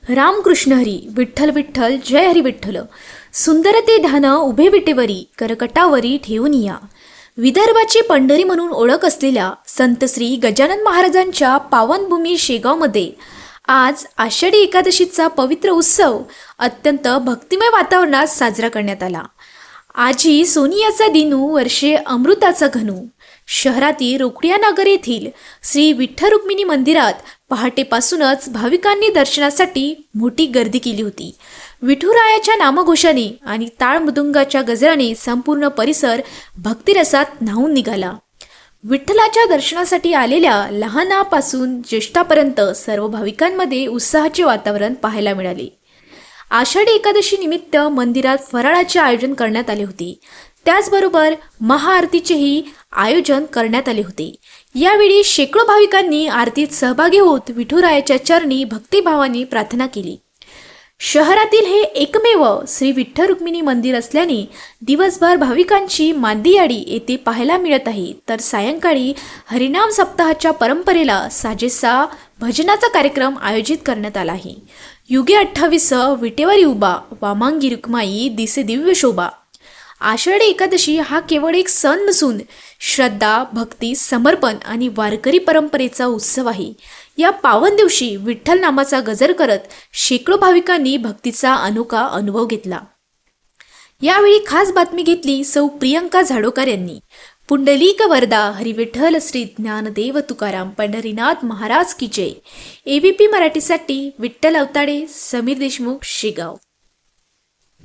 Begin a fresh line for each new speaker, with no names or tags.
रामकृष्ण हरी विठ्ठल विठ्ठल जय हरी विठ्ठल. सुंदर ते ध्यान उभे विटेवरी करकटावरी ठेवून या. विदर्भाची पंढरी म्हणून ओळख असलेल्या संत श्री गजानन महाराजांच्या पावनभूमी शेगावमध्ये आज आषाढी एकादशीचा पवित्र उत्सव अत्यंत भक्तिमय वातावरणात साजरा करण्यात आला. आजी सोनियाचा दिनू वर्षे अमृताचा घनू. शहरातील रोकडिया नगर येथील श्री विठ्ठल रुक्मिणी मंदिरात पहाटेपासूनच भाविकांनी दर्शनासाठी मोठी गर्दी केली होती. विठुरायाच्या नामघोषाने आणि टाळ मृदुंगाच्या गजराने संपूर्ण परिसर भक्तिरसात न्हाऊन निघाला. विठ्ठलाच्या दर्शनासाठी आलेल्या लहानापासून ज्येष्ठापर्यंत सर्व भाविकांमध्ये उत्साहाचे वातावरण पाहायला मिळाले. आषाढी एकादशी निमित्त मंदिरात फराळाचे आयोजन करण्यात आले होते. त्याचबरोबर महाआरतीचेही आयोजन करण्यात आले होते. यावेळी शेकडो भाविकांनी आरतीत सहभागी होत विठुरायाच्या चरणी भक्तिभावाने प्रार्थना केली. शहरातील हे एकमेव श्री विठ्ठल रुक्मिणी मंदिर असल्याने दिवसभर भाविकांची मांदियाळी येथे पाहायला मिळत आहे. तर सायंकाळी हरिनाम सप्ताहाच्या परंपरेला साजेसा भजनाचा कार्यक्रम आयोजित करण्यात आला आहे. युगे 28 विटेवरी उभा वामांगी रुक्माई दिसे दिव्य शोभा. आषाढी एकादशी हा केवळ एक सण नसून श्रद्धा, भक्ती, समर्पण आणि वारकरी परंपरेचा उत्सव आहे. या पावन दिवशी विठ्ठल नामाचा गजर करत शेकडो भाविकांनी भक्तीचा अनोखा अनुभव घेतला. यावेळी खास बातमी घेतली सौ प्रियंका झाडोकर यांनी. पुंडलिक वरदा हरी विठ्ठल श्री ज्ञानदेव तुकाराम पंढरीनाथ महाराज की जय. ABP मराठीसाठी विठ्ठल अवताडे, समीर देशमुख, शेगाव.